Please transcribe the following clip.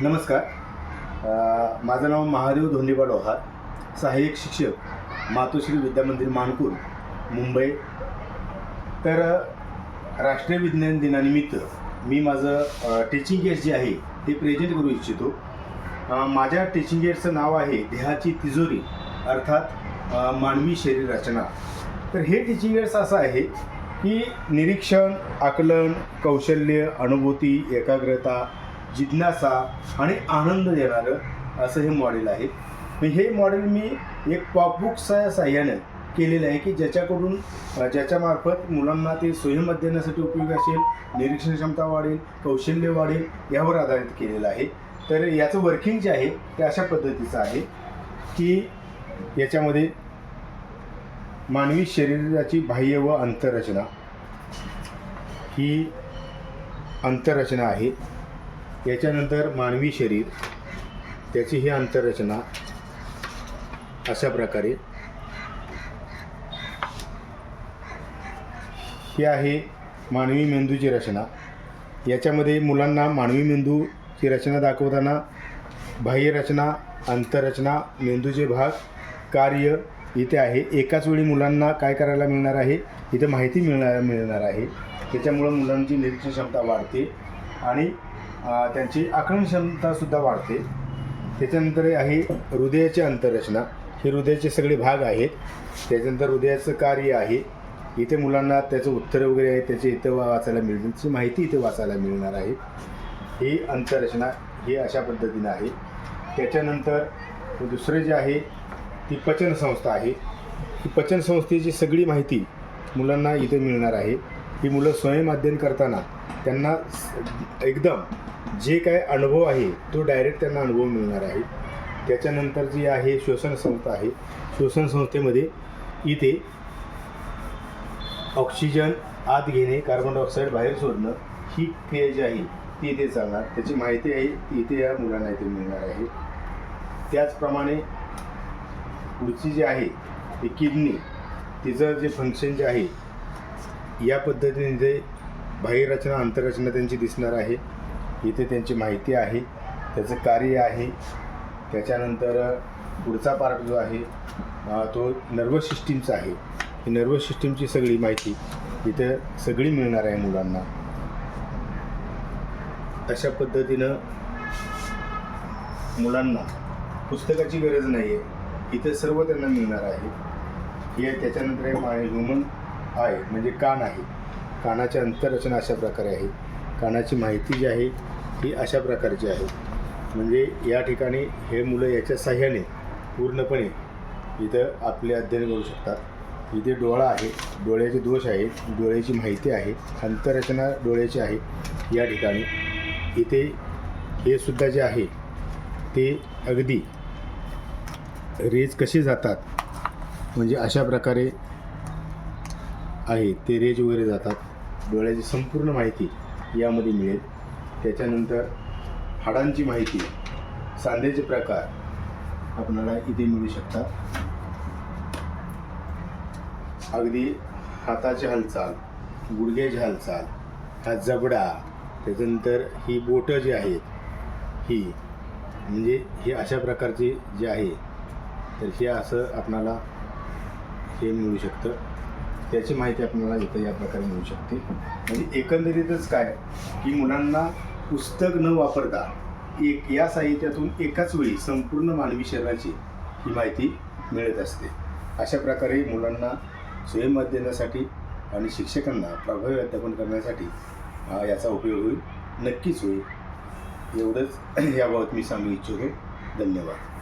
नमस्कार. माझं नाव महादेव धोंडीबा लोहार, सहाय्यक शिक्षक, मातोश्री विद्यामंदिर मानपूर, मुंबई. तर राष्ट्रीय विज्ञान दिनानिमित्त मी माझं टीचिंग एड्स जे आहे ते प्रेझेंट करू इच्छितो. माझ्या टीचिंग एड्सचं नाव आहे देहाची तिजोरी, अर्थात मानवी शरीर रचना. तर हे टीचिंग एड्स असं आहे की निरीक्षण, आकलन, कौशल्य, अनुभूती, एकाग्रता, जिज्ञासा आणि आनंद देणारं असं हे मॉडेल आहे. हे मॉडेल मी एक पॉपबुकच्या साह्यानं केलेलं आहे की ज्याच्यामार्फत मुलांना ते स्वयं अध्ययनासाठी उपयोगी असेल, निरीक्षण क्षमता वाढेल, कौशल्य वाढेल, यावर आधारित केलेलं आहे. तर याचं वर्किंग जे आहे ते अशा पद्धतीचं आहे की याच्यामध्ये मानवी शरीराची बाह्य व अंतररचना, ही अंतररचना आहे. याच्यानंतर मानवी शरीर, त्याची ही अंतररचना अशा प्रकारे ही आहे. मानवी मेंदूची रचना, याच्यामध्ये मुलांना मानवी मेंदूची रचना दाखवताना बाह्य रचना, अंतररचना, मेंदूचे भाग, कार्य इथे आहे. एकाच वेळी मुलांना काय करायला मिळणार आहे, इथे माहिती मिळणार आहे. त्याच्यामुळं मुलांची निरीक्षण क्षमता वाढते आणि त्यांची आकलन क्षमतासुद्धा वाढते. त्याच्यानंतर आहे हृदयाची अंतररचना. हे हृदयाचे सगळे भाग आहेत. त्याच्यानंतर हृदयाचं कार्य आहे. इथे मुलांना त्याचं उत्तर वगैरे आहे, त्याचे इथं वाचायला मिळेल, त्याची माहिती इथे वाचायला मिळणार आहे. ही अंतररचना ही अशा पद्धतीनं आहे. त्याच्यानंतर दुसरं जे आहे ती पचनसंस्था आहे. ही पचनसंस्थेची सगळी माहिती मुलांना इथे मिळणार आहे. ही मुलं स्वयं अध्ययन करताना त्यांना एकदम जे काय अनुभव आहे तो डायरेक्ट त्यांना अनुभव मिळणार आहे. त्याच्यानंतर जी आहे श्वसन संस्था आहे. श्वसन संस्थेमध्ये इथे ऑक्सिजन आत घेणे, कार्बन डायऑक्साईड बाहेर सोडणं, ही क्रिया जी आहे ती इथे चालणार. त्याची माहिती आहे ती इथे या मुलांना इथे मिळणार आहे. त्याचप्रमाणे पुढची जी आहे ती किडनी, तिचं जे फंक्शन जे आहे या पद्धतीने जे बाह्यरचना, अंतररचना त्यांची दिसणार आहे. इथे त्यांची माहिती आहे, त्याचं कार्य आहे. त्याच्यानंतर पुढचा पार्ट जो आहे तो नर्वस सिस्टीमचा आहे. ही नर्वस सिस्टीमची सगळी माहिती इथं सगळी मिळणार आहे मुलांना. अशा पद्धतीनं मुलांना पुस्तकाची गरज नाही आहे, इथे सर्व त्यांना मिळणार आहे. हे त्याच्यानंतर ह्युमन आय म्हणजे कान आहे. कानाची अंतररचना अशा प्रकारे आहे. कानाची माहिती जी आहे ही अशा प्रकारची आहे. म्हणजे या ठिकाणी हे मुलं याच्या साह्याने पूर्णपणे इथं आपले अध्ययन करू शकतात. इथे डोळा आहे, डोळ्याचे दोष आहेत, डोळ्याची माहिती आहे, अंतररचना डोळ्याची आहे. या ठिकाणी इथे हे सुद्धा जे आहे ते अगदी रेज कसे जातात म्हणजे अशा प्रकारे आहे, ते रेज वगैरे जातात. डोळ्याची संपूर्ण माहिती यामध्ये मिळेल. त्याच्यानंतर हाडांची माहिती, सांध्याचे प्रकार आपल्याला इथे मिळू शकतात. अगदी हाताची हालचाल, गुडघ्याची हालचाल, हा जबडा, त्याच्यानंतर ही बोटं जी आहेत ही म्हणजे हे अशा प्रकारचे जे आहे तर हे असं आपणाला हे मिळू शकतं. त्याची माहिती आपल्याला इथं या प्रकारे मिळू शकते. म्हणजे एकंदरीतच काय की मुलांना पुस्तक न वापरता या साहित्यातून एकाच वेळी संपूर्ण मानवी शरीराची ही माहिती मिळत असते. अशा प्रकारे मुलांना स्वयं अध्ययनासाठी आणि शिक्षकांना प्रभावी अध्यापन करण्यासाठी याचा उपयोग होईल, नक्कीच होईल. एवढंच याबाबत मी सांगू इच्छितो. धन्यवाद.